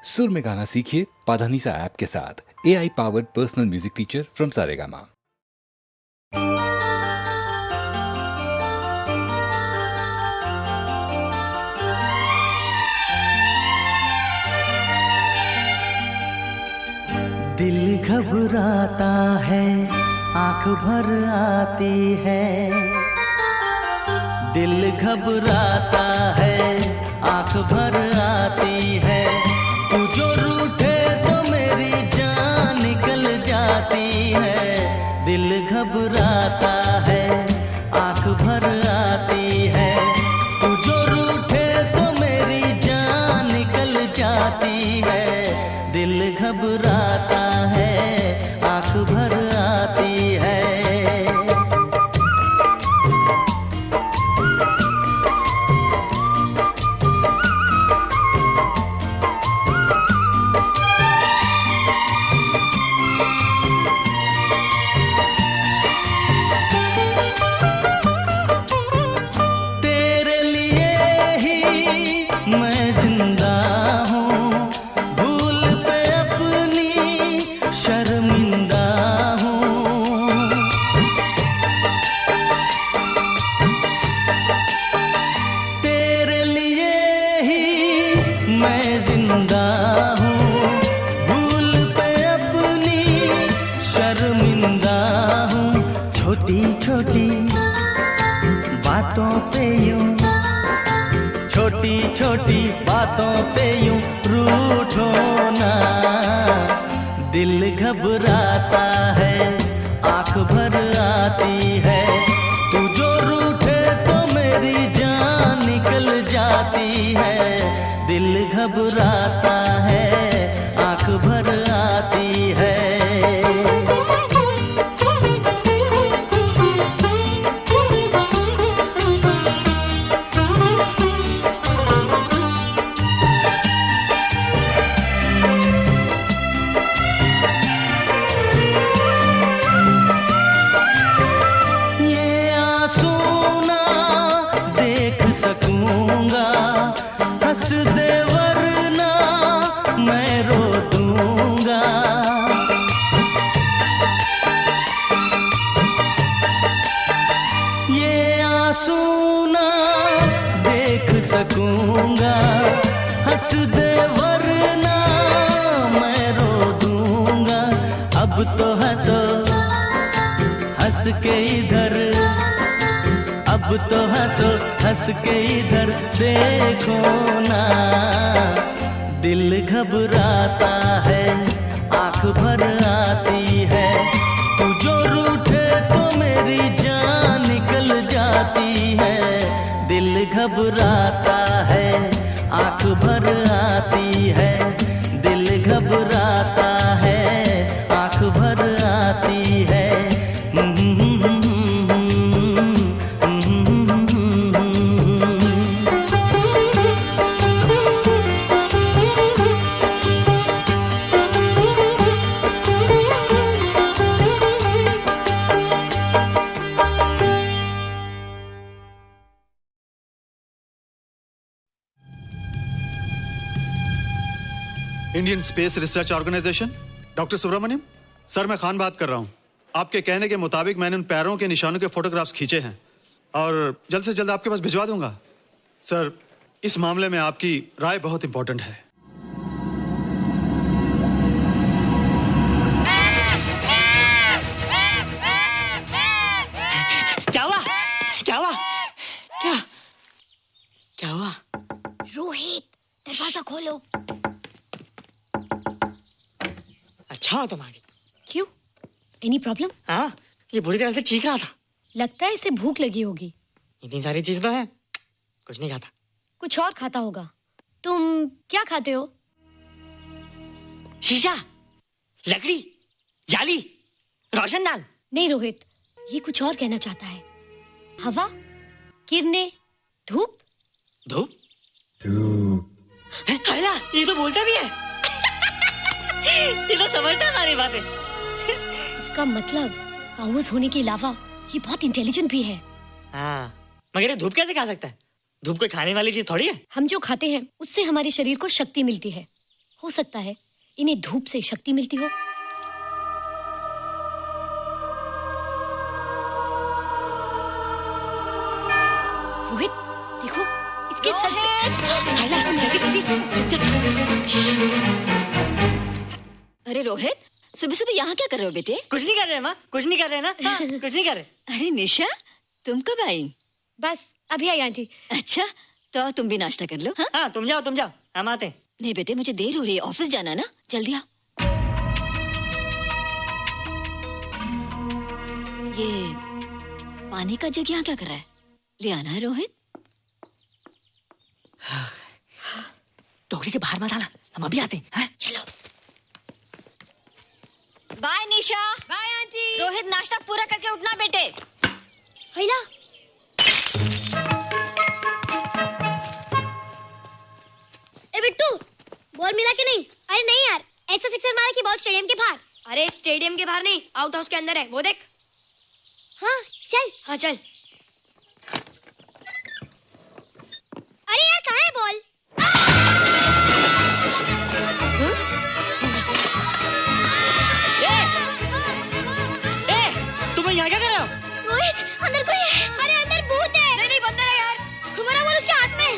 सुर में गाना सीखिए पाधानीसा ऐप के साथ। AI powered personal music teacher from Saregama. दिल घबराता है, आंख भर आती है। दिल घबराता है, आंख भर आती है। तू जो रूठे तो मेरी जान निकल जाती है। दिल घबराता है, आंख भर आती है। तू जो रूठे तो मेरी जान निकल जाती है। दिल घबराता है, आंख भर आती है। तेरे लिए ही मैं जिंदा हूँ, भूल पे अपनी शर्मिंदा हूँ। तेरे लिए ही मैं जिंदा हूँ, भूल पे अपनी शर्मिंदा हूँ। छोटी छोटी बातों पे यूं, छोटी छोटी बातों पे यूं रूठो ना। दिल घबराता है, आंख भर आती है। तू जो रूठे तो मेरी जान निकल जाती है। दिल घबराता है, आंख भर आती है। ये आंसू ना देख सकूंगा, हंस दे वरना मैं रो दूंगा। ये आंसू ना देख सकूंगा, हंस दे वरना मैं रो दूंगा। अब तो हंसो हंस के इधर, अब तो हंसो हंस के इधर देखो ना। दिल घबराता है, आंख भर आती है। तू जो रूठे तो मेरी जान निकल जाती है। दिल घबराता है, आंख भर आती है। दिल घबराता है, आंख भर आती है। Indian Space Research Organisation, doctor Subramaniam. Sir, मैं खान बात कर रहा हूँ। आपके कहने के मुताबिक मैंने उन पैरों के निशानों के फोटोग्राफ्स खींचे हैं और जल्द से जल्द आपके पास भिजवा दूंगा। सर, इस मामले में आपकी राय बहुत इंपॉर्टेंट है। क्या हुआ? क्या हुआ? क्या क्या हुआ? रोहित, दरवाजा खोलो। अच्छा हो तुम आ गई। क्यों? Any problem? हाँ, ये बुरी तरह से चीख रहा था। लगता है इसे भूख लगी होगी। इतनी सारी चीज तो है, कुछ नहीं खाता। कुछ और खाता होगा। तुम क्या खाते हो? शीशा, लकड़ी, जाली, रोशनदान। नहीं रोहित, ये कुछ और कहना चाहता है। हवा, किरणें, धूप। धूप? हैला, ये तो बोलता भी है। ये तो समझता है हमारी बातें। इसका मतलब पाउस होने के अलावा ये बहुत इंटेलिजेंट भी है। हाँ, मगर ये धूप कैसे खा सकता है? धूप कोई खाने वाली चीज थोड़ी है। हम जो खाते हैं उससे हमारे शरीर को शक्ति मिलती है। हो सकता है इन्हें धूप से शक्ति मिलती हो। रोहित देखो, इसके सर अरे रोहित, सुबह सुबह यहाँ क्या कर रहे हो बेटे? कुछ नहीं कर रहे माँ, कुछ नहीं कर रहे ना। हाँ, कुछ नहीं कर रहे। अरे निशा, तुम कब आई? बस अभी आई आंटी। अच्छा, तो तुम भी नाश्ता कर लो। हाँ, हाँ तुम जाओ, हम आते हैं। नहीं बेटे, मुझे देर हो रही है, ऑफिस जाना है ना, जल्दी आओ। ये पानी का जग यहाँ क्या कर रहा है? ले आना है रोहित। टोकरी के बाहर मत आना, हम अभी आते हैं। चलो। Bye Nisha. Bye aunty. Rohit, नाश्ता पूरा करके उठना बेटे। हैला, ए बिट्टू, बॉल मिला कि नहीं? अरे नहीं यार, ऐसा सिक्सर मारा कि बॉल स्टेडियम के बाहर। अरे स्टेडियम के बाहर नहीं, आउट हाउस के अंदर है, वो देख। हाँ चल। हाँ चल। अरे यार कहाँ है बॉल? तुम यहाँ क्या कर रहे हो? रोहित, अंदर कोई है। अरे अंदर भूत है। नहीं बंदर है यार। हमारा बॉल उसके हाथ में।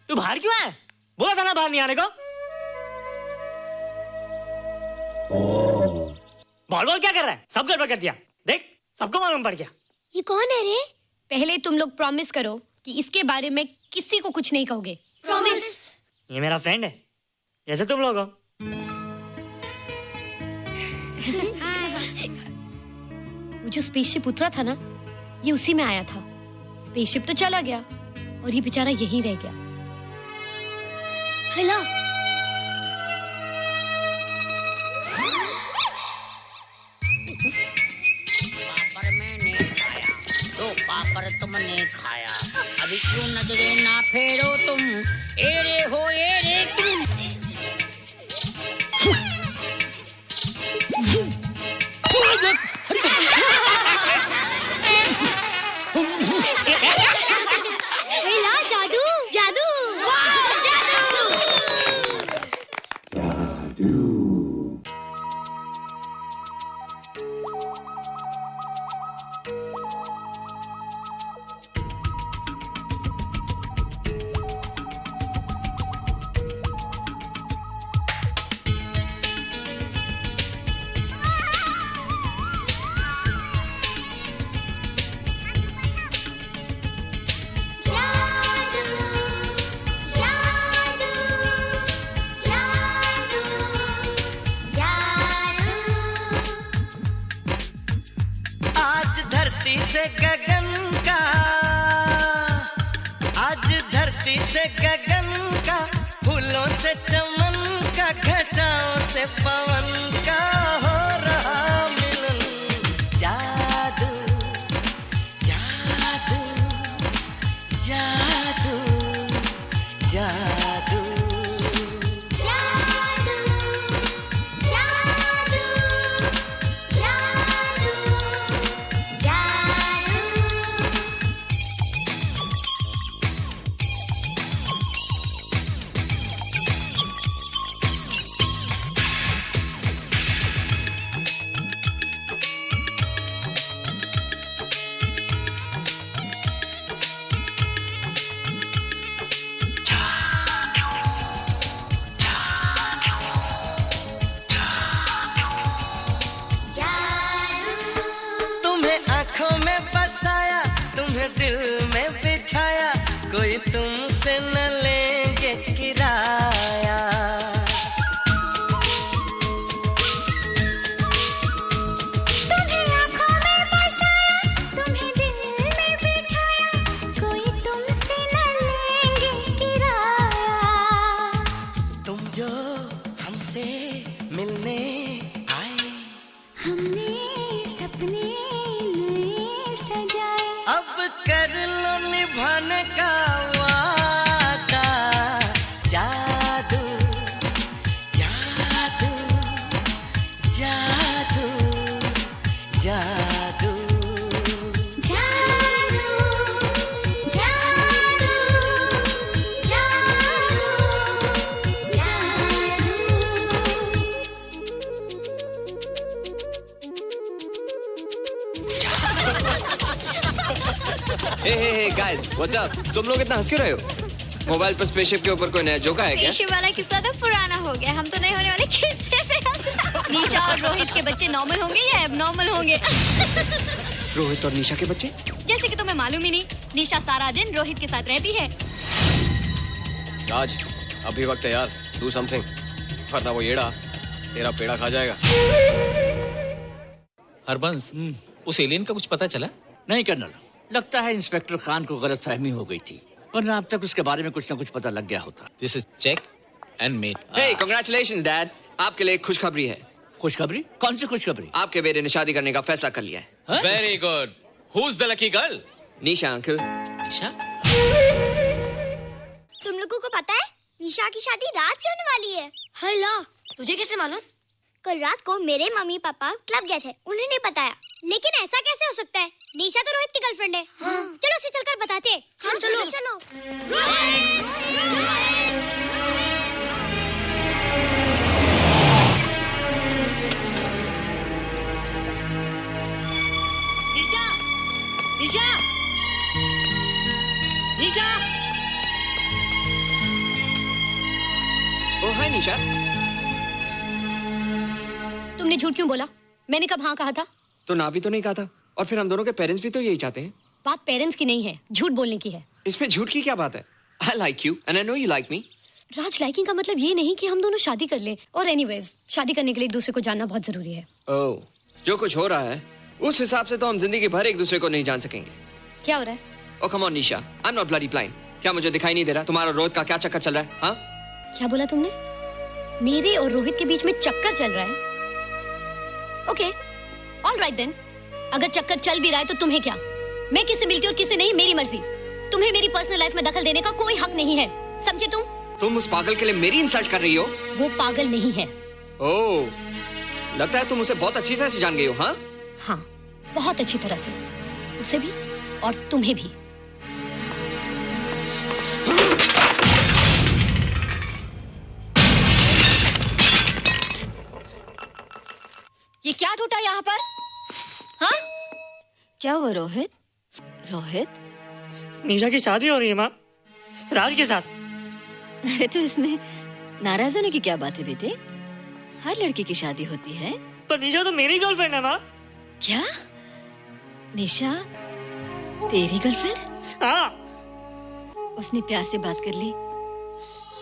तू बाहर क्यों है? बोला था ना बाहर नहीं आने को। बॉल क्या कर रहा है? सब गड़बड़ कर दिया। देख, सबको मालूम पड़ गया। ये कौन है रे? पहले तुम लोग प्रॉमिस करो कि इसके बारे में किसी को कुछ नहीं कहोगे। प्रॉमिस। ये मेरा फ्रेंड है, जैसे तुम लोग हो। वो जो स्पेसशिप उतरा था ना, ये उसी में आया था। स्पेसशिप तो चला गया और ये बेचारा यहीं रह गया। हैला, पापड़ मैंने खाया, दो पापड़ तुमने खाया, अभी क्यों नजरे ना फेरो तुम, एरे हो एरे तुम। हैला, जादू जादू। वाह, जादू। आज धरती से गगन का, आज धरती से गगन का, फूलों से चमन का, घटाओं से पवन का हो रहा मिलन। जादू जादू जादू जादू। आँखों में बसाया, तुम्हें दिल में बिठाया, कोई तुमसे न लेंगे किराया। तुम्हें आँखों में बसाया, तुम्हें दिल में बिठाया, कोई तुमसे न लेंगे किराया। तुम जो हमसे मिलने आए, हमने सपने अब कर लो निभाने का वादा। Guys what's up? तुम लोग इतना हंस क्यों रहे हो? मोबाइल पर स्पेसशिप के ऊपर कोई नया जोक है क्या? स्पेसशिप वाला किस्सा तो पुराना हो गया, हम तो नहीं होने वाले किस्से पे निशा और रोहित के बच्चे नॉर्मल होंगे या एबनॉर्मल होंगे? रोहित और निशा के बच्चे? जैसे कि तुम्हें मालूम ही नहीं, निशा सारा दिन रोहित के साथ रहती है। राज अभी वक्त है यार, डू समथिंग, वरना वो येड़ा तेरा पेड़ा खा जाएगा। हरबंस, उस एलियन का कुछ पता चला? नहीं कर्नल, लगता है इंस्पेक्टर खान को गलतफहमी हो गई थी, वरना अब तक उसके बारे में कुछ न कुछ पता लग गया होता। This is check and mate. Hey congratulations dad, आपके लिए एक खुशखबरी है। खुशखबरी? कौन सी खुशखबरी? आपके बेटे ने शादी करने का फैसला कर लिया है। Very good. Who is the lucky girl? Nisha uncle. Nisha? तुम लोगों को पता है निशा की शादी रात से होने वाली है। हल्ला, तुझे कैसे मालूम? कल रात को मेरे मम्मी पापा क्लब गए थे, उन्होंने बताया। लेकिन ऐसा कैसे हो सकता है? निशा तो रोहित की गर्लफ्रेंड है। हाँ। चलो उसे चलकर बताते हैं। चलो चलो चलो। निशा, निशा, निशा। ओ हाय निशा। तुमने झूठ क्यों बोला? मैंने कब हाँ कहा था? तो ना भी तो नहीं कहा था, और फिर हम दोनों के पेरेंट्स भी तो यही चाहते हैं। बात पेरेंट्स की नहीं है, झूठ बोलने की है। इसमें झूठ की क्या बात है? I like you and I know you like me. Raj, liking का मतलब ये नहीं कि हम दोनों शादी कर लें। और एनीवेज, शादी करने के लिए एक दूसरे को जानना बहुत जरूरी है। ओह, जो कुछ हो रहा है उस हिसाब से तो हम जिंदगी भर एक दूसरे को नहीं जान सकेंगे। क्या हो रहा है? Oh come on Nisha, I am not bloody blind. क्या मुझे दिखाई नहीं दे रहा तुम्हारा रोहित का क्या चक्कर चल रहा है? हाँ, क्या बोला तुमने? मेरे और रोहित के बीच में चक्कर चल रहा है? Okay, all right then. अगर चक्कर चल भी रहा है तो तुम्हें क्या? मैं किससे मिलती हूँ और किससे नहीं, मेरी मर्जी। तुम्हें मेरी पर्सनल लाइफ में दखल देने का कोई हक नहीं है, समझे तुम? तुम उस पागल के लिए मेरी इंसल्ट कर रही हो? वो पागल नहीं है। ओह, लगता है तुम उसे बहुत अच्छी तरह से जान गई हो। हाँ हाँ, बहुत अच्छी तरह से, उसे भी और तुम्हें भी। ये क्या टूटा यहाँ पर? हाँ, क्या हुआ रोहित? रोहित, निशा की शादी हो रही है माँ, राज के साथ। अरे तो इसमें नाराज होने की क्या बात है बेटे? हर लड़की की शादी होती है। पर निशा तो मेरी गर्लफ्रेंड है माँ। क्या? निशा तेरी गर्लफ्रेंड? हाँ। उसने प्यार से बात कर ली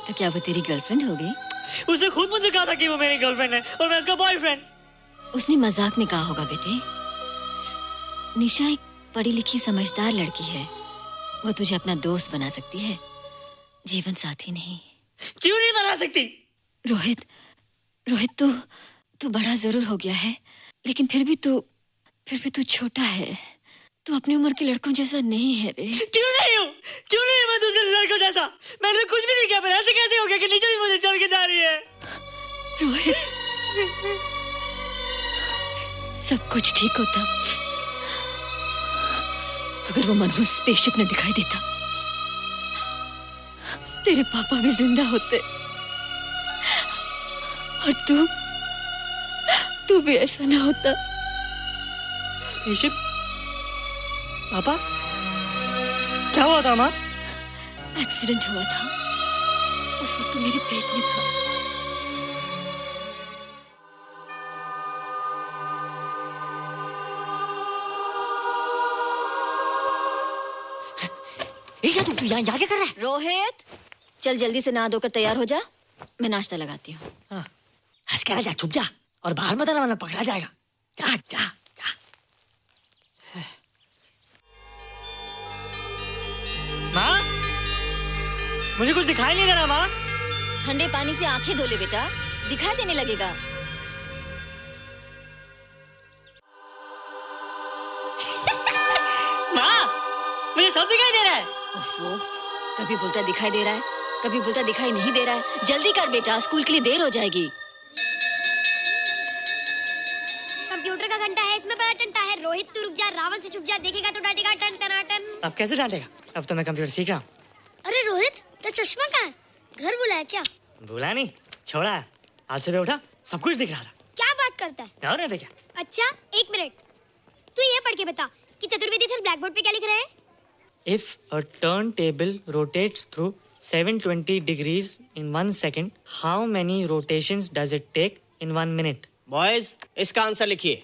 तो क्या वो तेरी गर्लफ्रेंड हो गई? उसने खुद मुझसे कहा था कि वो मेरी गर्लफ्रेंड है और मैं उसका बॉयफ्रेंड। उसने मजाक में कहा होगा बेटे। निशा एक पढ़ी लिखी समझदार लड़की है, वो तुझे अपना दोस्त बना सकती है, जीवन साथी नहीं। क्यों नहीं बना सकती? रोहित, रोहित तू बड़ा जरूर हो गया है, लेकिन फिर भी तू छोटा है। तू अपनी उम्र के लड़कों जैसा नहीं है रे। क्यों नहीं हूँ? क्यों नहीं है मैं दूसरे लड़कों जैसा? मैंने तो कुछ भी नहीं किया, पर ऐसे कैसे हो गया कि निशा भी मुझे चल के जा रही है? रोहित, सब कुछ ठीक होता अगर वो मनहूस स्पेसशिप न दिखाई देता। तेरे पापा भी जिंदा होते और तू भी ऐसा ना होता। स्पेसशिप? पापा? क्या हुआ था माँ? एक्सीडेंट हुआ था, उस वक्त तू मेरे पेट में था। तू यहाँ क्या कर रहा है? रोहित, चल जल्दी से नहा धोकर तैयार हो जा, मैं नाश्ता लगाती हूँ। हंस कर जा, छुप जा और बाहर मत आना वरना पकड़ा जाएगा। जा जा जा। माँ, मुझे कुछ दिखाई नहीं दे रहा माँ। ठंडे पानी से आंखें धो ले बेटा, दिखाई देने लगेगा। माँ, मुझे सब दिखाई दे रहा है। कभी बोलता दिखाई दे रहा है, कभी बोलता दिखाई नहीं दे रहा है। जल्दी कर बेटा, स्कूल के लिए देर हो जाएगी। कंप्यूटर का घंटा है, इसमें बड़ा टंटा है। रोहित तू रुक जा, रावण से छुप जा, देखेगा तो डांटेगा टन टनाटन। अब कैसे डांटेगा? अब तो मैं कंप्यूटर सीख रहा हूँ। अरे रोहित, तेरा चश्मा कहाँ है? घर बुलाया क्या? भूला नहीं, छोड़ा। आज सुबह उठा, सब कुछ दिख रहा था। क्या बात करता है? और नहीं देखा। अच्छा, एक मिनट, तू ये पढ़ के बता कि चतुर्वेदी सर ब्लैक बोर्ड पे क्या लिख रहे हैं? If a turntable rotates through 720 degrees in 1 second, how many rotations does it take in 1 minute? Boys, इसका आंसर लिखिए.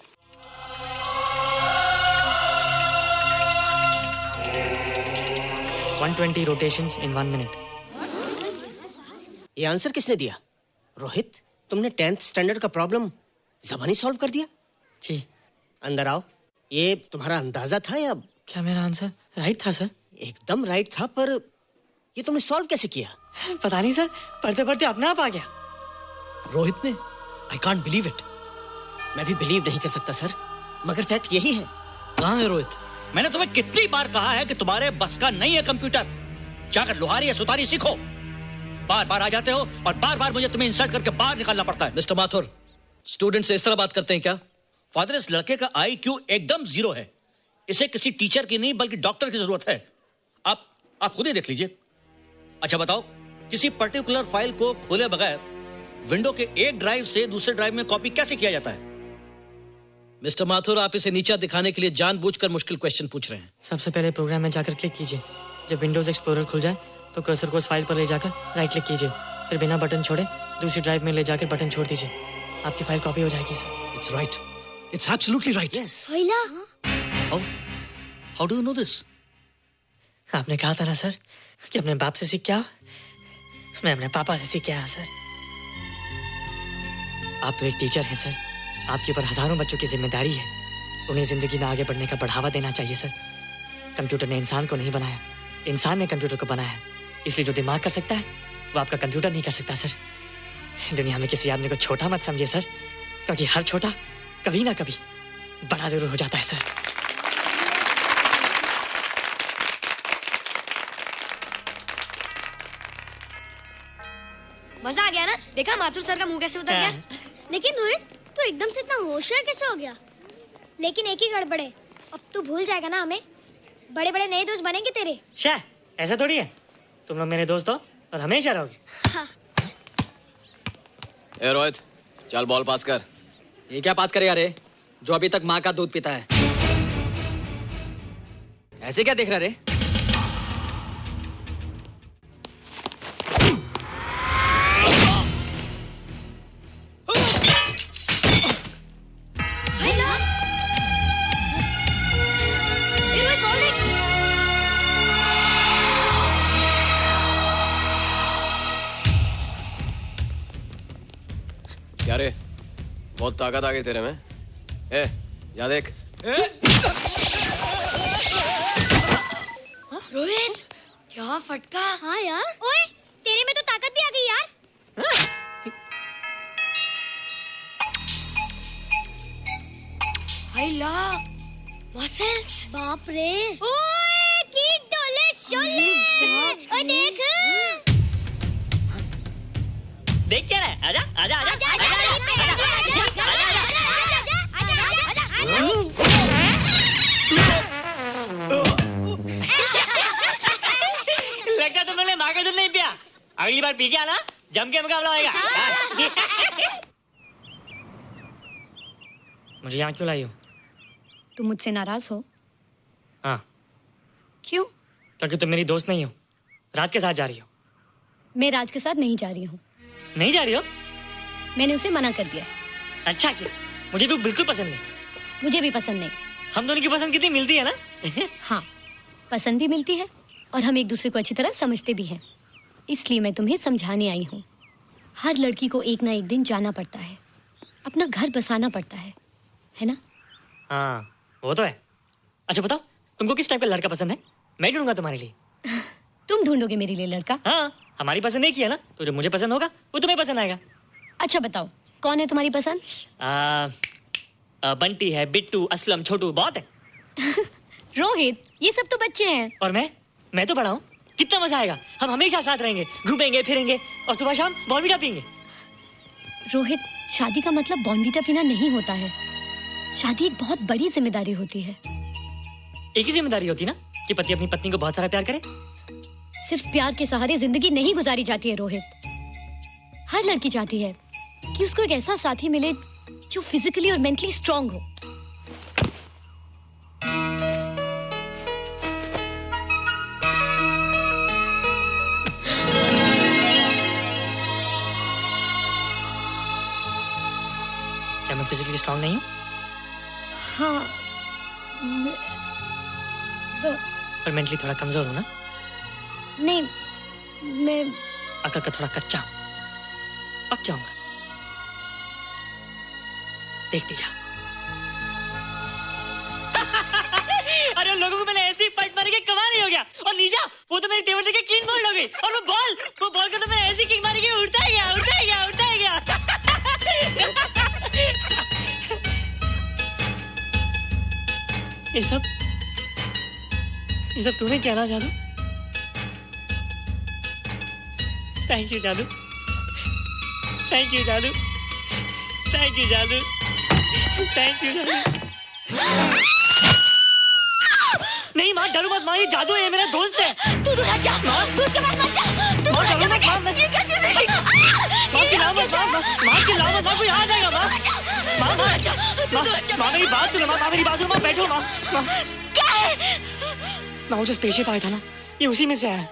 120 rotations in 1 minute. ये आंसर किसने दिया? रोहित, तुमने 10th स्टैंडर्ड का प्रॉब्लम ज़बानी सॉल्व कर दिया? जी. अंदर आओ. ये तुम्हारा अंदाजा था या? क्या मेरा आंसर राइट था सर? एकदम राइट था, पर ये तुमने सॉल्व कैसे किया? पता नहीं सर, पढ़ते पढ़ते अपने आप आ गया. रोहित ने? I can't believe it. मैं भी बिलीव नहीं कर सकता सर, मगर फैक्ट यही है. कहाँ है रोहित? मैंने तुम्हें कितनी बार कहा है कि तुम्हारे बस का नहीं है कंप्यूटर. जाकर लोहारी या सुतारी सीखो. बार बार आ जाते हो और बार बार मुझे तुम्हें इंसल्ट करके बाहर निकालना पड़ता है. मिस्टर माथुर, स्टूडेंट से इस तरह बात करते हैं क्या? फादर, इस लड़के का IQ एकदम 0 है. इसे किसी टीचर की नहीं बल्कि डॉक्टर की जरूरत है. आप खुद ही देख लीजिए. अच्छा बताओ, किसी पर्टिकुलर फाइल को खोले बगैर विंडो के एक ड्राइव से दूसरे ड्राइव में कॉपी कैसे किया जाता है? मिस्टर माथुर, आप इसे नीचा दिखाने के लिए जानबूझकर मुश्किल क्वेश्चन पूछ रहे हैं. सबसे पहले प्रोग्राम में जाकर क्लिक कीजिए. जब विंडोज एक्सप्लोरर खुल जाए तो कर्सर को उस फाइल पर ले जाकर राइट क्लिक कीजिए. फिर बिना बटन छोड़े दूसरी ड्राइव में ले जाकर बटन छोड़ दीजिए. आपकी फाइल कॉपी हो जाएगी sir. It's right. It's absolutely right. How do you know this? आपने कहा था ना सर कि अपने बाप से सीख के आओ. मैं अपने पापा से सीख के आया सर. आप तो एक टीचर हैं सर. आपके ऊपर हजारों बच्चों की जिम्मेदारी है. उन्हें जिंदगी में आगे बढ़ने का बढ़ावा देना चाहिए सर. कंप्यूटर ने इंसान को नहीं बनाया, इंसान ने कंप्यूटर को बनाया. इसलिए जो दिमाग कर सकता है वो आपका कंप्यूटर नहीं कर सकता सर. दुनिया में किसी आदमी को छोटा मत समझिए सर, क्योंकि हर छोटा कभी ना कभी बड़ा जरूर हो जाता है सर. मजा आ गया ना? देखा माथुर सर का मुंह कैसे उतर गया? लेकिन रोहित, तू एकदम से इतना होशियार कैसे हो गया? लेकिन एक ही गड़बड़ है, अब तू भूल जाएगा ना हमें. बड़े बड़े नए दोस्त बनेंगे तेरे. शाह, ऐसा थोड़ी है. तुम लोग मेरे दोस्त हो और हमेशा रहोगे. हाँ. ए रोहित, चल बॉल पास कर. ये क्या पास करेगा रे, जो अभी तक माँ का दूध पीता है? ऐसे क्या देख रहा रे? क्या रे, बहुत ताकत आ गई तेरे में. ए, या देख. रोहित, क्या फटका. हाँ यार. ओए, तेरे में तो ताकत भी आ गई यार. हाय ला, मसल्स. बाप रे. ओए, कीट डोले शोले. ओए देख. देख क्या है? आजा आजा आजा लगता तुमने माँ का दूध नहीं पिया. अगली बार पी के आना, जम के मुकाबला होएगा. मुझे यहाँ क्यों लाई हो? तुम मुझसे नाराज हो? हाँ. क्यों? क्योंकि तुम मेरी दोस्त नहीं हो. राज के साथ जा रही हो. मैं राज के साथ नहीं जा रही हूँ. नहीं जा रही हो? मैंने उसे मना कर दिया. अच्छा किया. मुझे भी बिल्कुल पसंद नहीं. मुझे भी पसंद नहीं. हम दोनों की पसंद कितनी मिलती है ना. हाँ, पसंद भी मिलती है और हम एक दूसरे को अच्छी तरह समझते भी हैं. इसलिए मैं तुम्हें समझाने आई हूँ. हर लड़की को एक ना एक दिन जाना पड़ता है, अपना घर बसाना पड़ता है ना? हाँ, वो तो है. अच्छा बताओ, तुमको किस टाइप का लड़का पसंद है? मैं ढूंढूंगा तुम्हारे लिए. तुम ढूंढोगे मेरे लिए लड़का? हाँ, हमारी पसंद एक ही है ना, तो जो मुझे पसंद होगा वो तुम्हें पसंद आएगा. अच्छा बताओ, कौन है तुम्हारी पसंद? बंटी है, बिट्टू, असलम, छोटू, बहुत है. रोहित, ये सब तो बच्चे हैं. और मैं तो बड़ा हूँ. कितना मजा आएगा. हम हमेशा साथ रहेंगे, घूमेंगे फिरेंगे और सुबह शाम बॉर्नवीटा पीएंगे. रोहित, शादी का मतलब बॉर्नवीटा पीना नहीं होता है. शादी एक बहुत बड़ी जिम्मेदारी होती है. एक ही जिम्मेदारी होती है ना कि पति अपनी पत्नी को बहुत सारा प्यार करे. सिर्फ प्यार के सहारे जिंदगी नहीं गुजारी जाती है रोहित. हर लड़की चाहती है कि उसको एक ऐसा साथी मिले जो फिजिकली और मेंटली स्ट्रांग हो. फिजिकली स्ट्रांग नहीं हूँ? हाँ पर मेंटली थोड़ा कमजोर हूँ ना? नहीं, मैं अकल का थोड़ा कच्चा हूँ, पक जाऊंगा, देखती जा। अरे लोगों को मैंने ऐसी फाइट मारी कि कमाल ही हो गया। और निशा, वो तो मेरी टेबल से क्लीन बोल्ड हो गई। और वो बॉल का तो मैंने ऐसी किक मारी कि उड़ता ही गया। ये सब तूने क्या ना जादू? थैंक यू जादू, थैंक यू जादू, थैंक यू जादू, थैंक यू जादू। नहीं माँ, डरो मत माँ, ये जादू है, मेरा दोस्त है। तू दूर हट जा, तू उसके पास मत जा, तू दूर हट जा बेटे। ये क्या चीज़ है? माँ चिल्लाओ मत, माँ चिल्लाओ मत, माँ कोई आ जाएगा माँ। माँ मेरी बात सुनो, माँ मेरी बात सुनो, माँ बैठो माँ। क्या है? माँ वो जो स्पेसशिप आया था ना, ये उसी में से आया।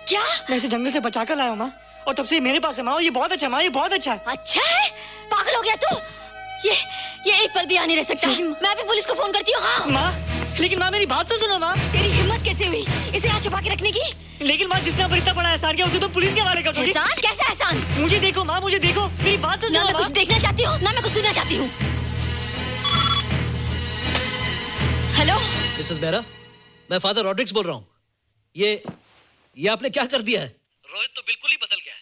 क्या? मैं इसे जंगल से बचा कर लाया हूँ माँ, और तब से मेरे पास है माँ, और ये बहुत अच्छा है माँ, ये बहुत अच्छा है। अच्छा है? पागल हो गया तू? ये एक पल भी आ नहीं रह सकता। मैं भी पुलिस को फोन करती हूँ। हाँ माँ, लेकिन माँ मेरी बात तो सुनो माँ। तेरी हिम्मत कैसे हुई इसे यहाँ छुपा के रखने की? लेकिन माँ, जिसने इतना बड़ा एहसान किया उसे तो पुलिस के हवाले कर दोगी। एहसान? कैसा एहसान? मुझे देखो माँ, मुझे देखो, मेरी बात तो सुनो। ना मैं कुछ देखना चाहती हूँ, ना मैं कुछ सुनना चाहती हूँ। हेलो मिसेस बेरा, मैं फादर रॉड्रिक्स बोल रहा हूँ। ये आपने क्या कर दिया है? रोहित तो बिल्कुल ही बदल गया है।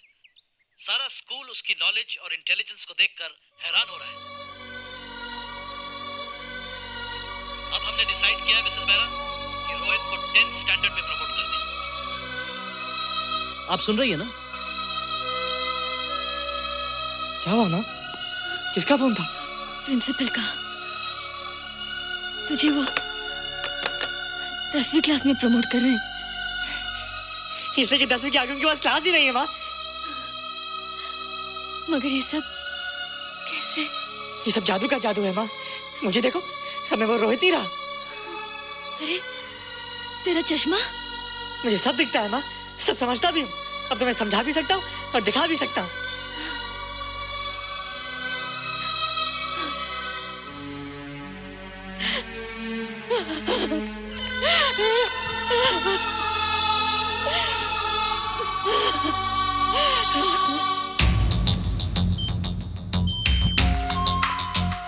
सारा स्कूल उसकी नॉलेज और इंटेलिजेंस को देखकर हैरान हो रहा है। अब हमने डिसाइड किया है मिसेस बेरा कि रोहित को 10th स्टैंडर्ड में प्रमोट कर दें। आप सुन रही है ना? क्या हुआ माँ? किसका फोन था? प्रिंसिपल का। तुझे वो 10वीं क्लास में प्रमोट कर रहे हैं। इसलिए कि 10वीं के आगे उनके पास क्लास ही नहीं है माँ। मगर ये सब कैसे? ये सब जादू का जादू है माँ। मुझे देखो, अब मैं वो रोहित नहीं रहा। अरे तेरा चश्मा? मुझे सब दिखता है माँ, सब समझता भी हूँ। अब तो मैं समझा भी सकता हूँ और दिखा भी सकता हूँ।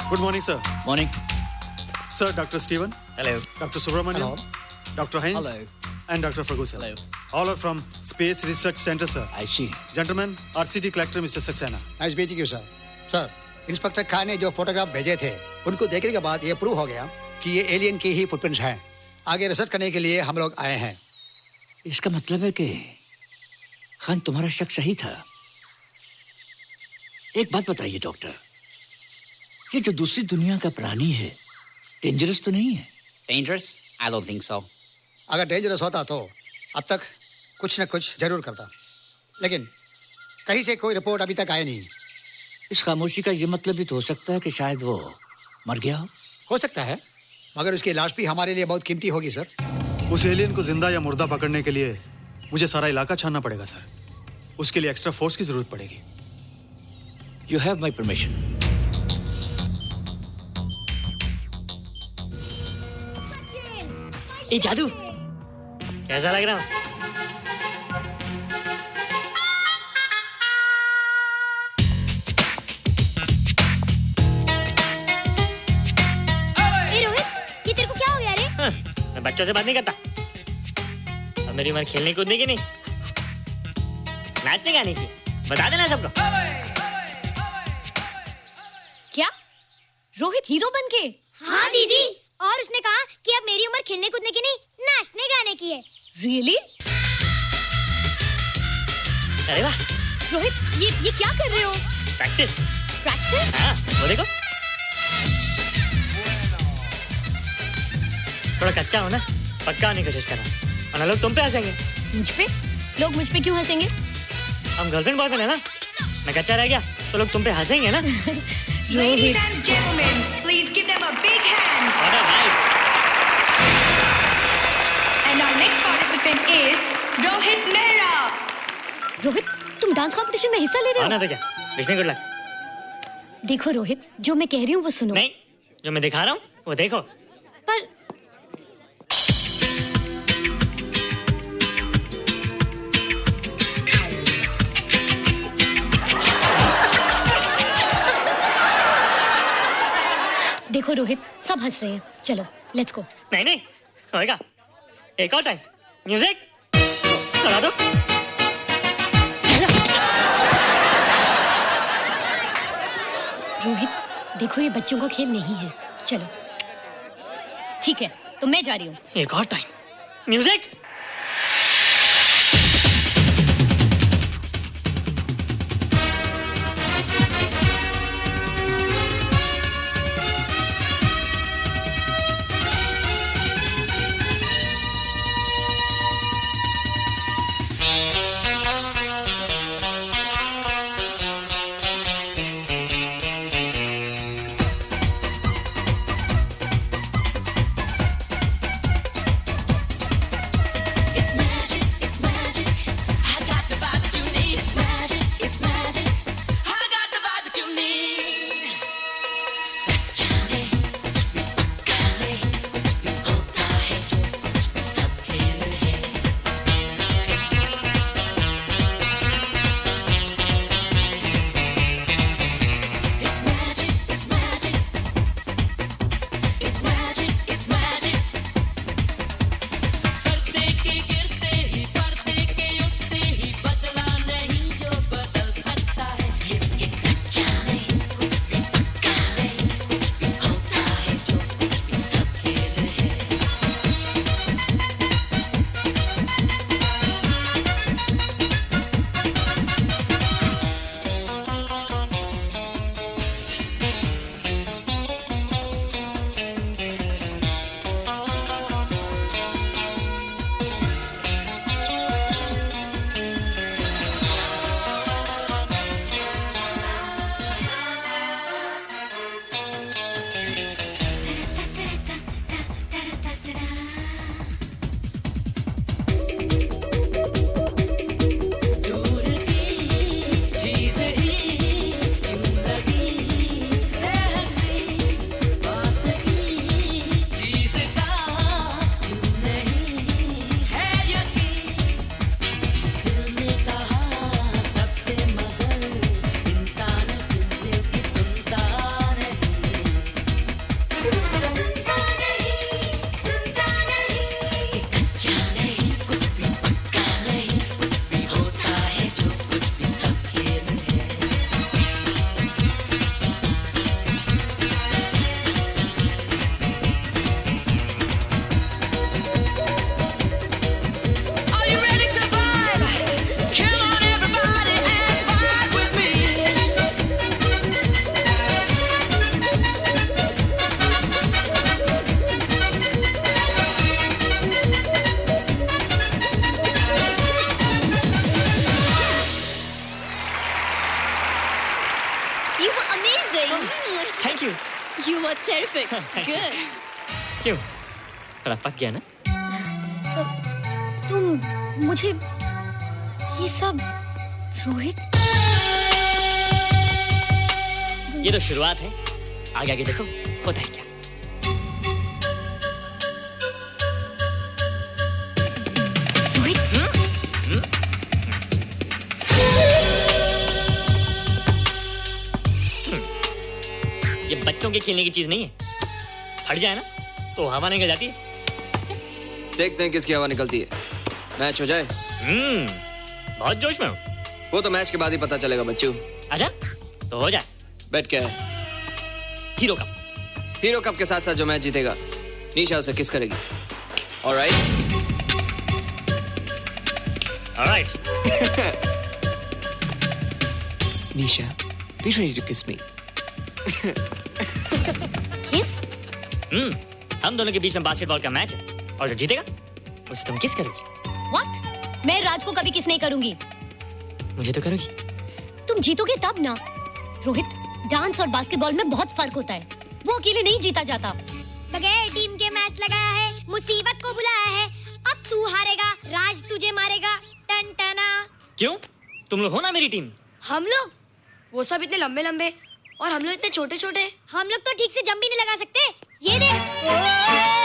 Good morning, sir. Morning. Sir, Dr. Steven. Hello. Dr. Subramaniam. Dr. Heinz. Hello. And Dr. Ferguson. Hello. All are from Space Research Center, sir. I see. Gentlemen, RCT collector Mr. Saxena. Nice meeting you sir. Sir, inspector Khan ने जो photograph भेजे थे, उनको देखने के बाद ये prove हो गया कि ये एलियन की ही फुटप्रिंट्स हैं। आगे रिसर्च करने के लिए हम लोग आए हैं। इसका मतलब है कि खान, तुम्हारा शक सही था। एक बात बताइए डॉक्टर, ये जो दूसरी दुनिया का प्राणी है, डेंजरस तो नहीं है? Dangerous? I don't think so. अगर डेंजरस होता तो अब तक कुछ न कुछ जरूर करता, लेकिन कहीं से कोई रिपोर्ट अभी तक आई नहीं। इस खामोशी का ये मतलब भी तो हो सकता है कि शायद वो मर गया हो सकता है, मगर उसकी लाश भी हमारे लिए बहुत कीमती होगी सर। उस एलियन को जिंदा या मुर्दा पकड़ने के लिए मुझे सारा इलाका छानना पड़ेगा सर। उसके लिए एक्स्ट्रा फोर्स की जरूरत पड़ेगी। You have my permission. ये जादू कैसा लग रहा है? रोहित, ये तेरे को क्या हो गया रे? मैं बच्चों से बात नहीं करता। अब मेरी उम्र खेलने कूदने की नहीं, नाचने गाने की। बता देना सबको। क्या रोहित हीरो बन के? हाँ दीदी, और उसने कहा कि अब मेरी उम्र खेलने कूदने की नहीं, नाचने गाने की है। Really? अरे वाह रोहित, ये क्या कर रहे हो? प्रैक्टिस। प्रैक्टिस? हाँ, वो देखो। थोड़ा कच्चा हो ना, पक्का होने की कोशिश करना, वरना लोग तुम पे हंसेंगे। मुझ पे? लोग मुझ पे क्यों हंसेंगे? हम गर्लफ्रेंड बॉयफ्रेंड है ना, मैं कच्चा रह गया तो लोग तुम पे हंसेंगे ना। Ladies and gentlemen, please give them a big hand. What a hype. And our next participant is Rohit Mehra. Rohit, तुम डांस कंपटीशन में हिस्सा ले रहे हो? ना तो क्या, विश मी गुड लक। देखो रोहित, जो मैं कह रही हूँ वो सुनो। नहीं, जो मैं दिखा रहा हूँ वो देखो। पर देखो रोहित, सब हंस रहे हैं। चलो लेट्स गो। नहीं नहीं होएगा। एक और टाइम। म्यूजिक चला दो। रोहित देखो, ये बच्चों का खेल नहीं है। चलो ठीक है, तो मैं जा रही हूँ। एक और time. Music. Thank you. You were terrific. Good. क्यों? थोड़ा पक गया ना? तुम मुझे ये सब रोहित, ये तो शुरुआत है, आगे आगे देखो होता है क्या। ये बच्चों के खेलने की चीज नहीं है, फट जाए ना तो हवा निकल जाती है। देखते हैं किसकी हवा निकलती है। मैच हो जाए। बहुत जोश में हूँ। वो तो मैच के बाद ही पता चलेगा बच्चू। अच्छा तो हो जाए। बेट क्या है? Hero cup. हीरो कप के साथ साथ जो मैच जीतेगा निशा उसे किस करेगी। Alright? Alright. Nisha, be ready to kiss me. किस? हम दोनों के बीच में बास्केटबॉल का मैच है और जो जीतेगा उसे तुम किस करोगी। What? मैं राज को कभी किस नहीं करूंगी। मुझे तो करोगी। तुम जीतोगे तब ना। रोहित, डांस और बास्केटबॉल में बहुत फर्क होता है, वो अकेले नहीं जीता जाता। बगैर टीम के मैच लगाया है, मुसीबत को बुलाया है। अब तू हारेगा, राज तुझे मारेगा। टन टना। क्यों? तुम लोग हो ना मेरी टीम। हम लोग? वो सब इतने लंबे लंबे और हम लोग इतने छोटे छोटे। हम लोग तो ठीक से जंप भी नहीं लगा सकते। ये देख।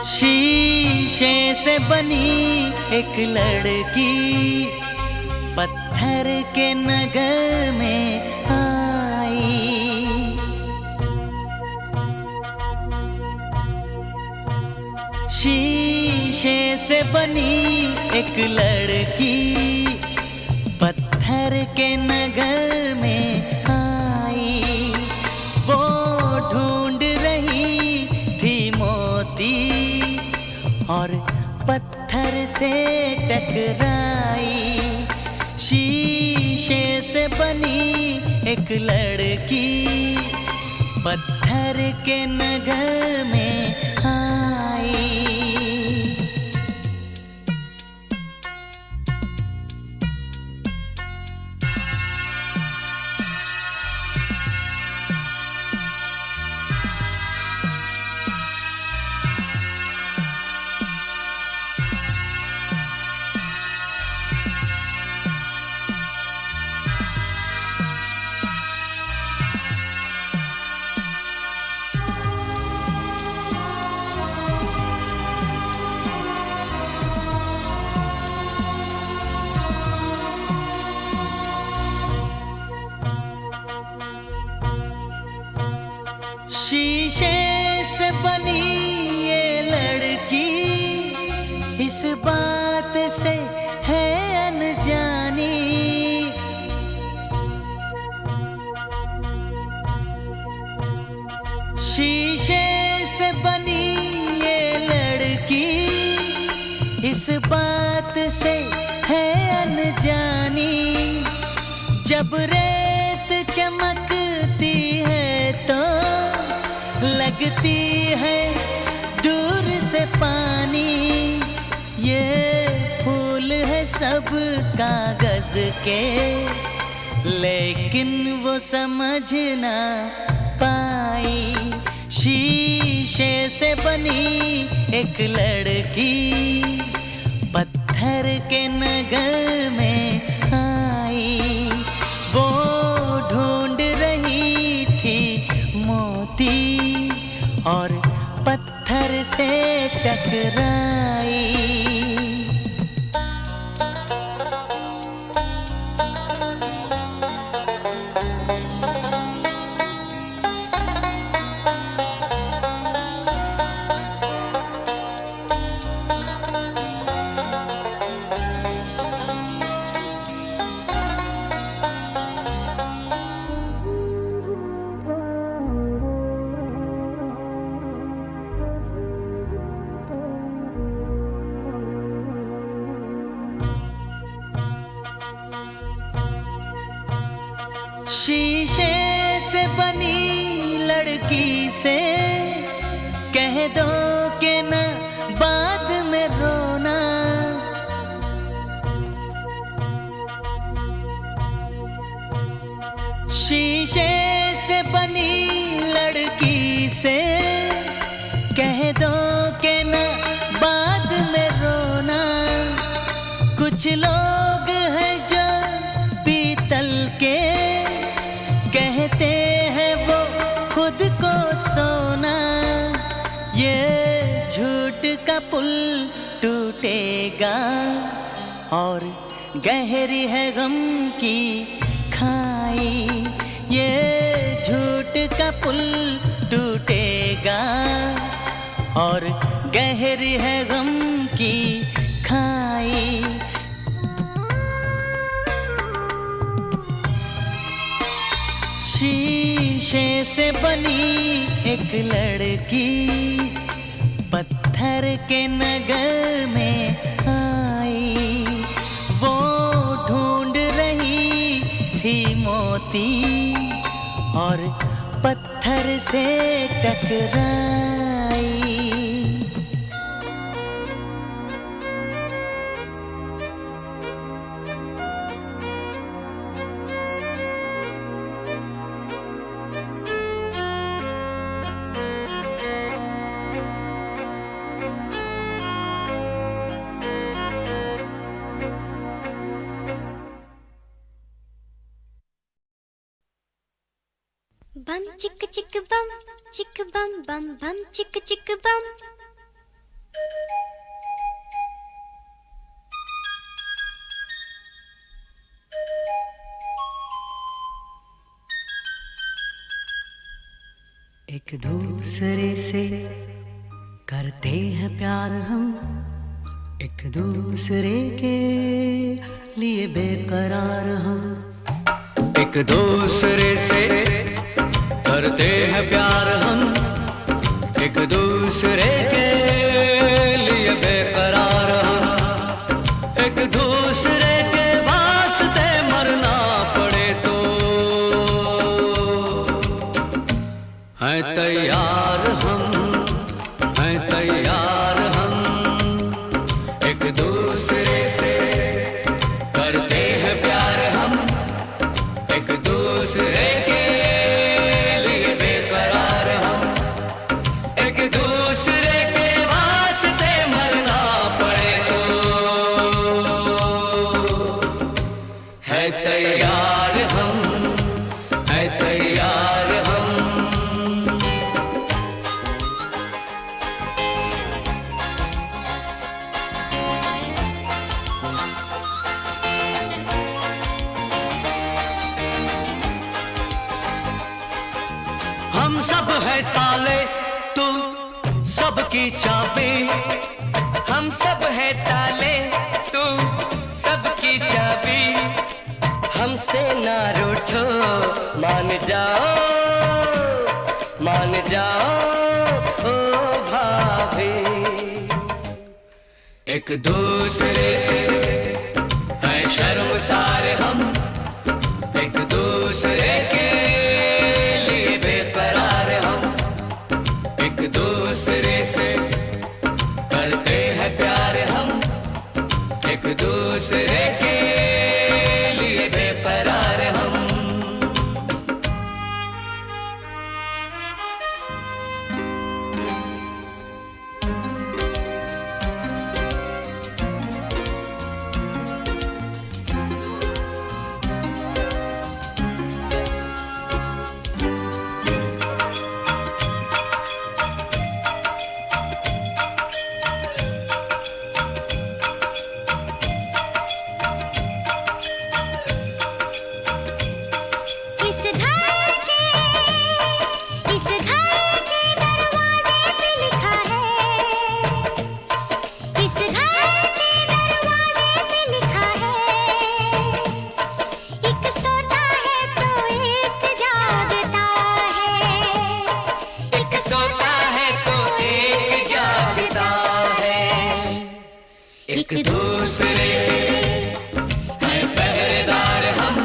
शीशे से बनी एक लड़की पत्थर के नगर में आई। शीशे से बनी एक लड़की पत्थर के नगर में आई। वो ढूंढ रही थी मोती और पत्थर से टकराई। शीशे से बनी एक लड़की पत्थर के नगर में आई। शीशे से बनी ये लड़की इस बात से है अनजानी। शीशे से बनी ये लड़की इस बात से है अनजानी। जब रेत चमकती है तो लगती है दूर से पानी। ये फूल है सब कागज के लेकिन वो समझ ना पाई। शीशे से बनी एक लड़की पत्थर के नगर में आई। वो ढूंढ रही थी मोती और पत्थर से टकराई। शीशे से बनी लड़की से कह दो कि न बाद में रोना। शीशे से बनी लड़की से कह दो कि न बाद में रोना। कुछ लोग हैं जो पीतल के कहते हैं वो खुद को सोना। ये झूठ का पुल टूटेगा और गहरी है गम की खाई। ये झूठ का पुल टूटेगा और गहरी है गम की खाई। शीशे से बनी एक लड़की पत्थर के नगर में आई। वो ढूंढ रही थी मोती और पत्थर से टकराई। बम चिक चिक बम चिक बम बम बम चिक चिक बम एक दूसरे से करते हैं प्यार हम, एक दूसरे के लिए बेकरार हम। एक दूसरे से करते हैं प्यार हम, एक दूसरे के लिए बेकरार हम। एक दूसरे के वास्ते मरना पड़े तो हैं तैयार हम, हैं तैयार हम। एक दूसरे से करते हैं प्यार हम, एक दूसरे के लिए बेकरार हम। एक दूसरे के वास्ते मरना पड़े तो है तैयार हम, है तैयार हम। हम सब है ताले, तू सबकी चाबी। हम सब है ताले, तू सबकी चाबी। हमसे ना रूठो, मान जाओ, मान जाओ ओ भाभी। एक दूसरे से है शर्मसार हम, एक दूसरे के लिए बेकरार हम। एक दूसरे से करते हैं प्यार हम, एक दूसरे के लिए बेकरार हम। इस घर के दरवाजे पे लिखा है, इस घर के दरवाजे पे लिखा है। एक सोता है तो एक जागता है, एक सोता है तो एक जागता है। एक दूसरे के है पहरेदार हम,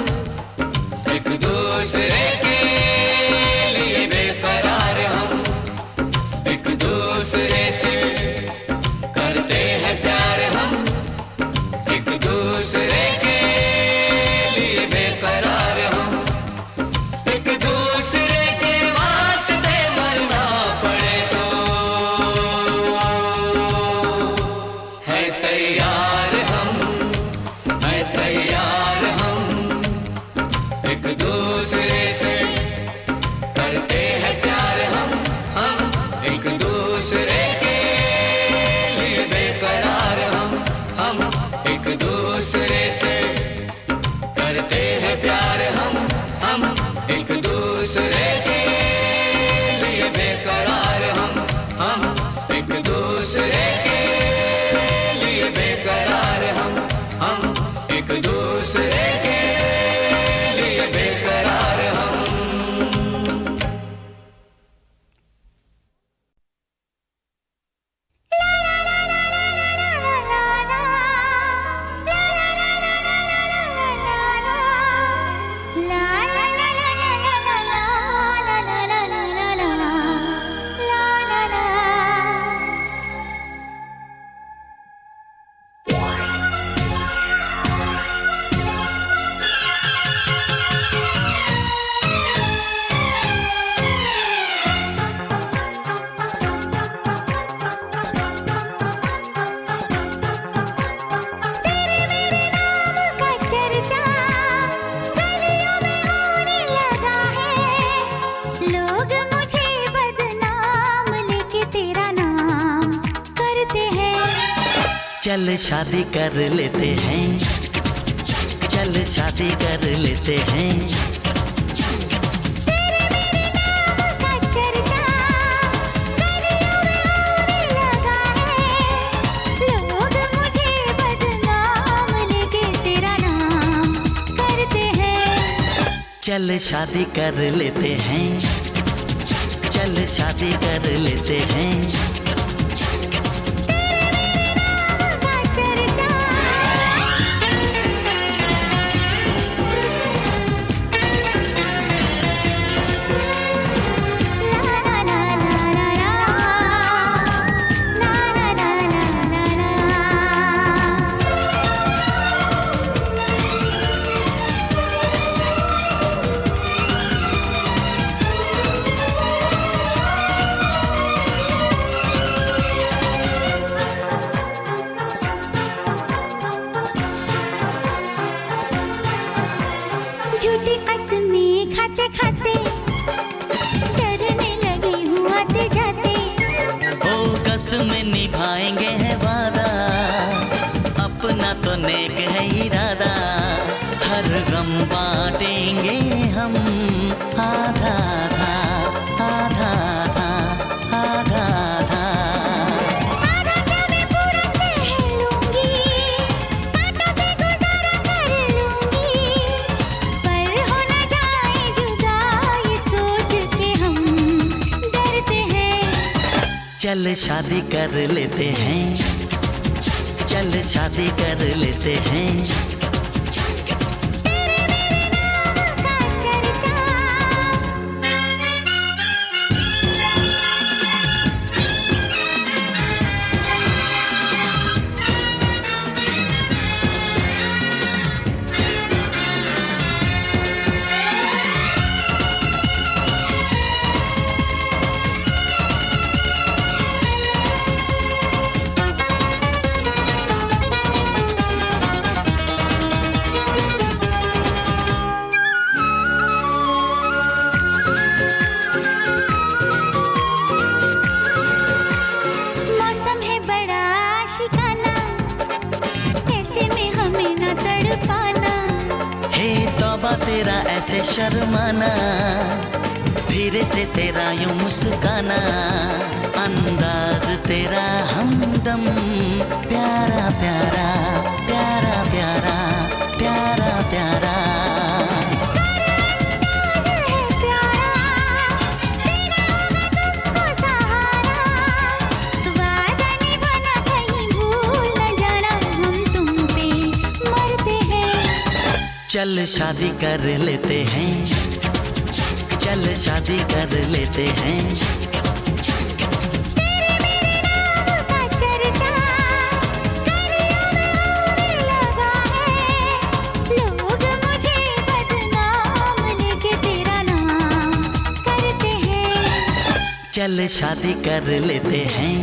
एक दूसरे के लिए बेकरार हम। एक दूसरे से करते हैं प्यार हम, एक दूसरे के लिए बेकरार हम। एक दूसरे के वास्ते मरना पड़े तो है तैयार चल शादी कर लेते हैं, चल शादी कर लेते हैं। चल शादी कर लेते हैं, चल शादी कर लेते हैं। झूठी कसमें खाते खाते डरने लगी हूँ आते जाते। ओ कसमें निभाएंगे है वादा, अपना तो नेक है इरादा। हर गम बांटेंगे हम आधा आधा आधा आधा आधा आधा। आधा क्या मैं पूरा सह लूंगी, कांटों पे गुजारा कर लूंगी। पर हो न जाए जुदा ये सोच के हम डरते हैं। चल शादी कर लेते हैं, चल शादी कर लेते हैं। मौसम है बड़ा शिकाना, ऐसे में हमें न तड़पाना। हे तौबा तेरा ऐसे शर्माना, धीरे से तेरा यूं मुस्काना। अंदाज तेरा हमदम प्यारा प्यारा प्यारा प्यारा प्यारा प्यारा। वादा निभाना कहीं भूल न जाना, हम तुम पे मरते हैं। चल शादी कर लेते हैं, चल शादी कर लेते हैं। लोग मुझे बदनाम लेके तेरा नाम करते हैं। चल शादी कर लेते हैं,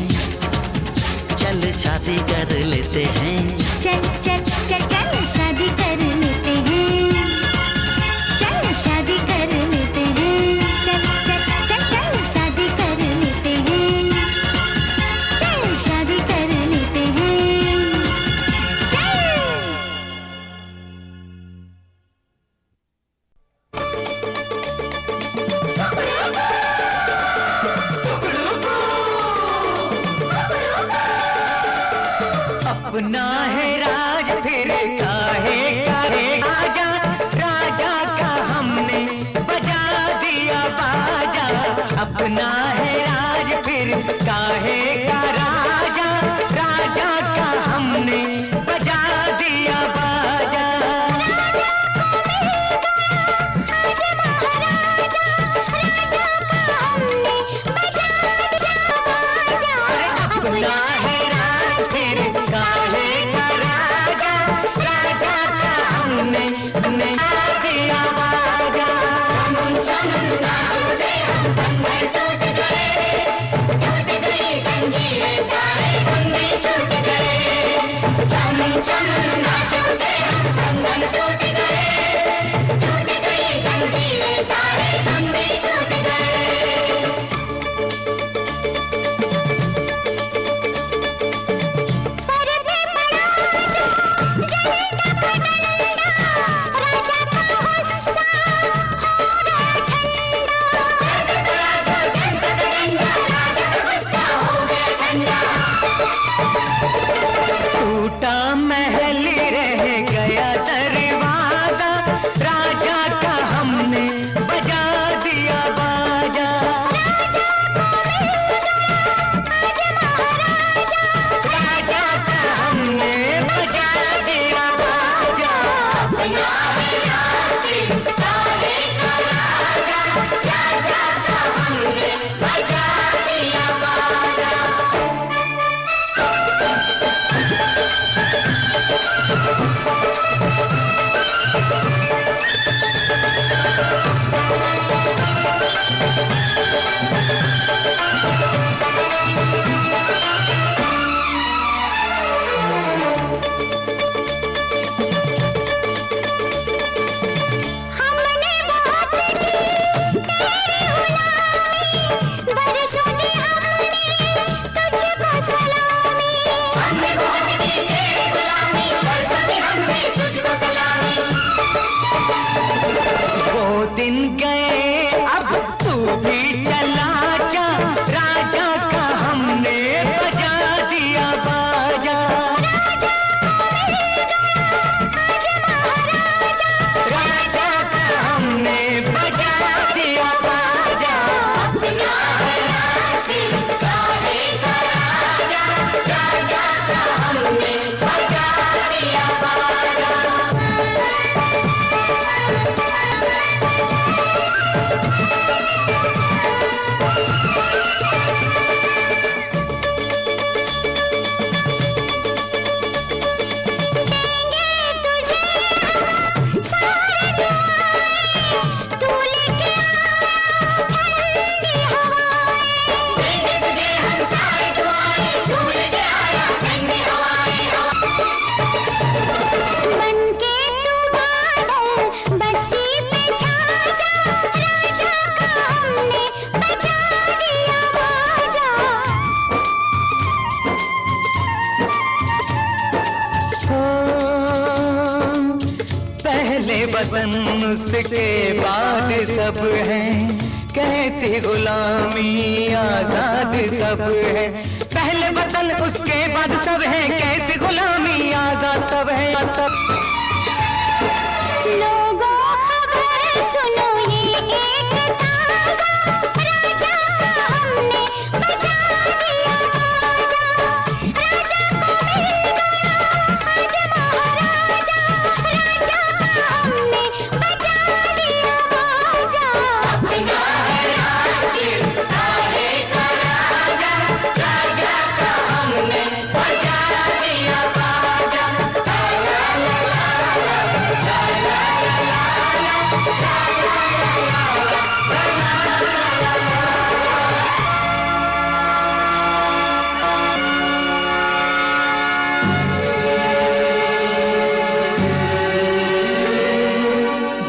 चल शादी कर लेते हैं। चल चल चल चल शादी कर लेते हैं, चल शादी कर लेते हैं। चल चल चल चल शादी कर लेते हैं, चल शादी कर लेते हैं। चल अपना है राज फिर काहे काहे आजा, राजा का हमने बजा दिया बाजा। अपना है राज फिर काहे का राजा, राजा का हमने बजा दिया बाजा। अपना है राज फिर काहे का राजा, राजा का हमने बजा दिया बाजा। टूट गई जंजीर। भी चला जा, राजा का हमने बजा दिया बाजा। राजा का हमने बजा दिया बाजा। राजा का हमने बजा दिया बाजा। पहले वतन उसके बाद सब हैं, कैसी गुलामी आजाद सब है। पहले वतन उसके बाद सब है, कैसी गुलामी आजाद सब है। सब लोगों खबर सुनो ये एक ताजा, राजा का हमने बजा दिया बाजा। राजा को मिल गया आज महाराजा, राजा का हमने बजा दिया बाजा। अपना है राज्य सारे का राजा, राजा का हमने बजा दिया बाजा।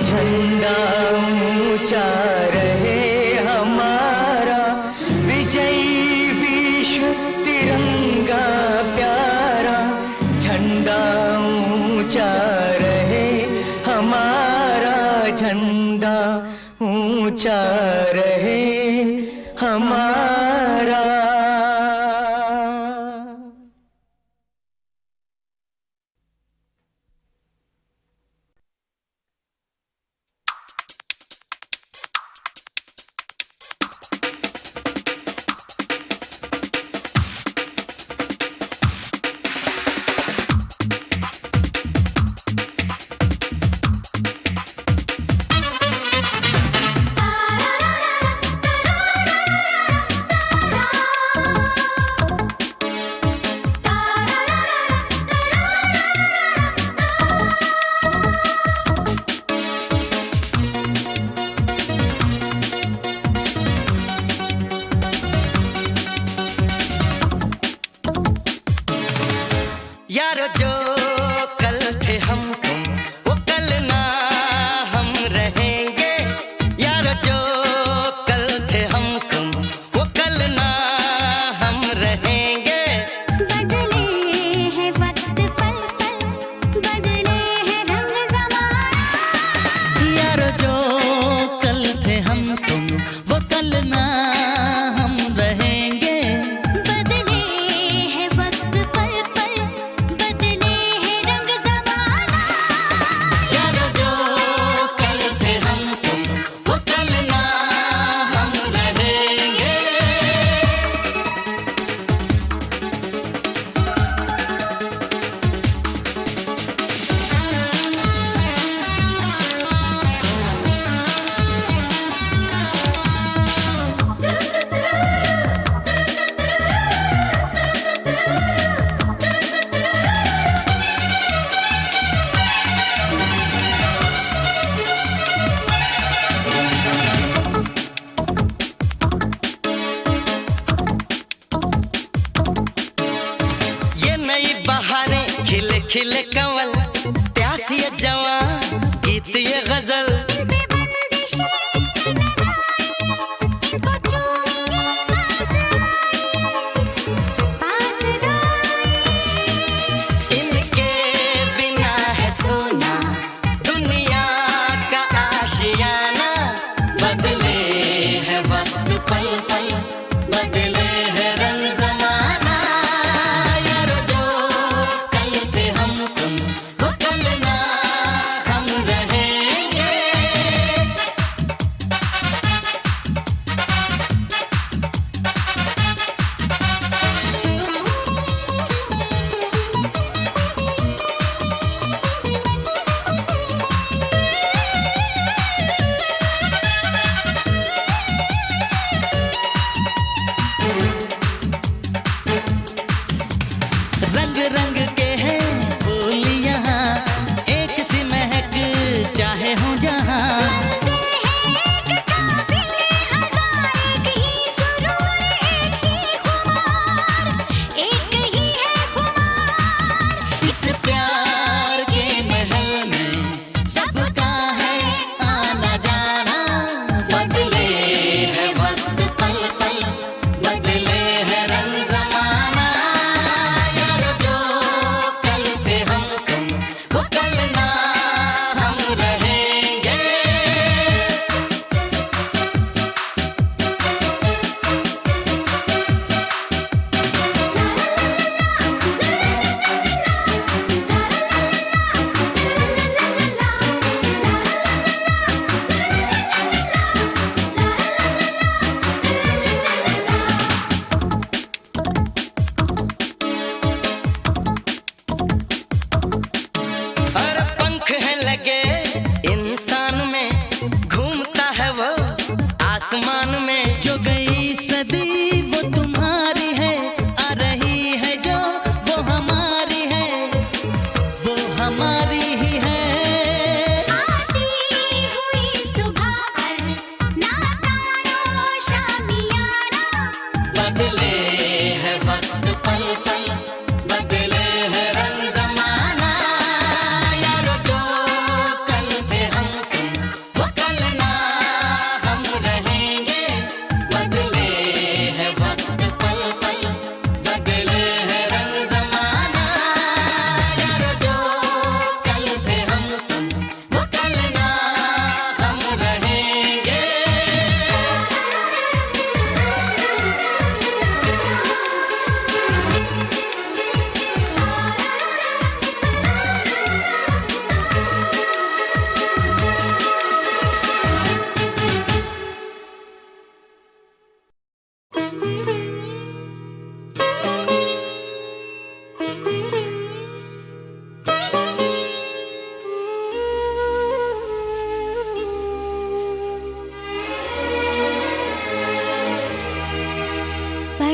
झंडा ऊंचा रहे हमारा, विजयी विश्व तिरंगा प्यारा। झंडा ऊंचा रहे हमारा, झंडा ऊंचा रहे हमारा। यारो जो कल थे हम तुम, वो कल ना हम रहेंगे। यारो जो कल थे हम तुम, वो कल ना हम रहेंगे। बदले हैं वक्त पल पल, बदले हैं रंग ज़माना। यारो जो कल थे हम तुम, वो कल ना हम रहेंगे। बदले हैं वक्त पल पल, बदले हैं रंग ज़माना। यारो जो कल थे हम तुम, वो कल ना हम रहेंगे। ये नई बहारें खिले खिले कंवल, प्यासी ये जवां गीत ये गजल। इनके बिना है सोना दुनिया का आशियाना, बदले है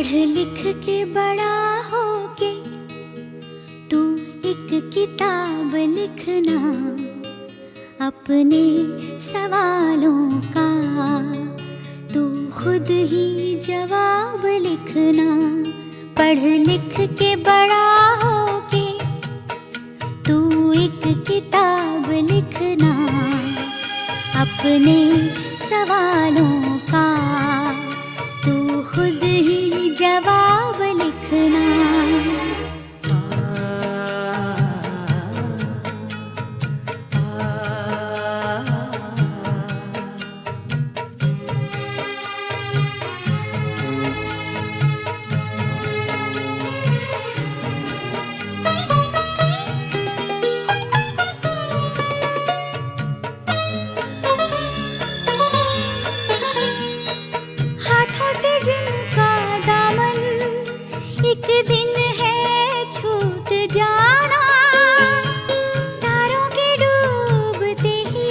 पढ़ लिख के बड़ा होके तू एक किताब लिखना, अपने सवालों का तू खुद ही जवाब लिखना। पढ़ लिख के बड़ा होके तू एक किताब लिखना, अपने सवालों का तू खुद ही जवाब लिखना। हाथों से जिनका दामन एक दिन है छूट जाना, तारों के डूबते ही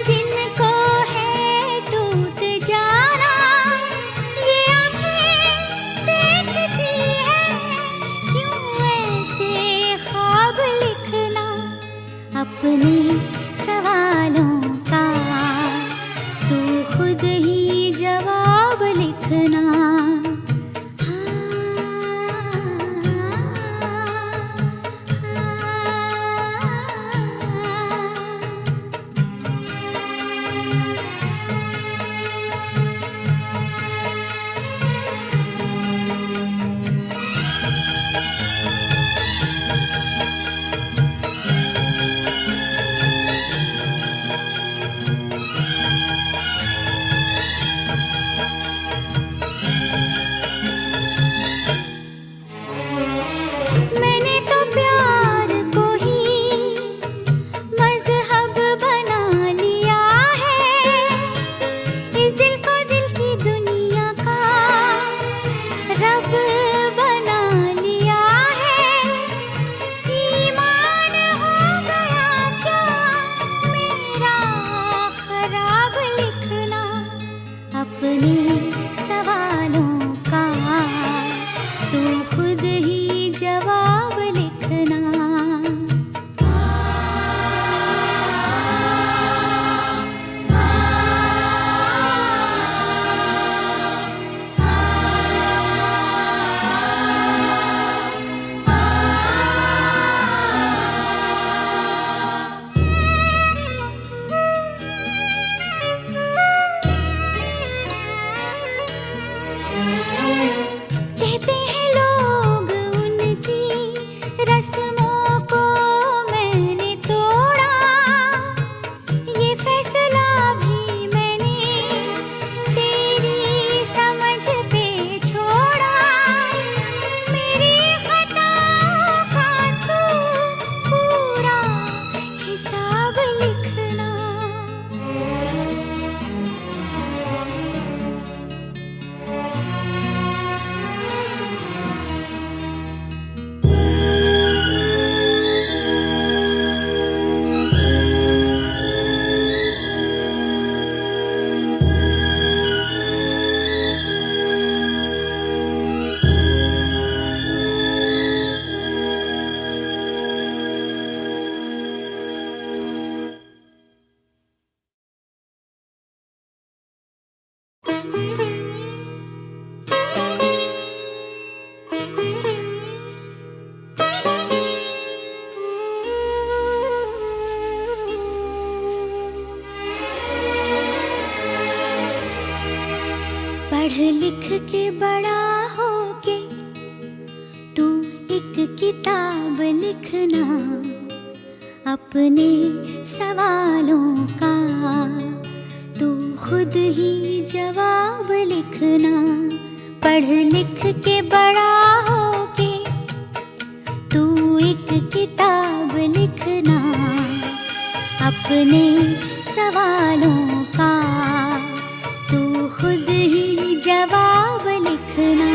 जिनको है टूट जाना। ये आँखें देखती है क्यों ऐसे ख्वाब लिखना, अपने सवालों का तू खुद ही जवाब लिखना। मैंने तो प्यार को ही मजहब बना लिया है, इस दिल को दिल की दुनिया का रब बना लिया है। ईमान हो गया क्या मेरा खराब लिखना, अपने सवालों का तू खुद ही जवाब लिखना। कहते हैं लोग उनकी रस्मों को मैंने तोड़ा, ये फैसला भी मैंने तेरी समझ पे छोड़ा। मेरी खताओं का तू पूरा हिसाब लिखना। पढ़ लिख के बड़ा होके तू एक किताब लिखना, अपने सवालों का तू खुद ही जवाब लिखना। पढ़ लिख के बड़ा होके तू एक किताब लिखना, अपने सवालों का तू खुद ही जवाब लिखना।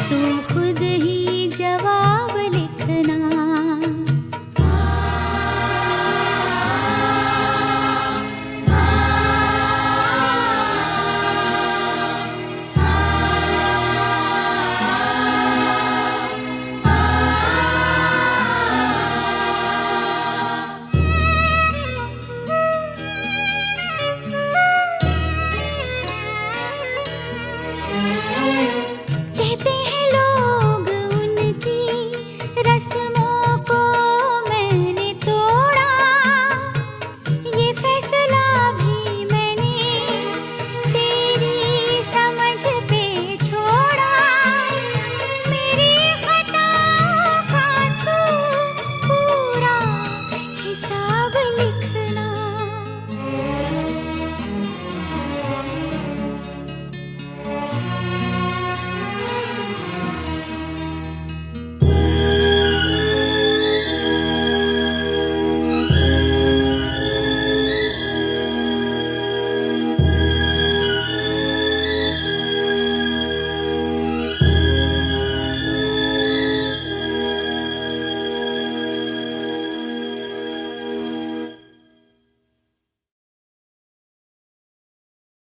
तुम खुद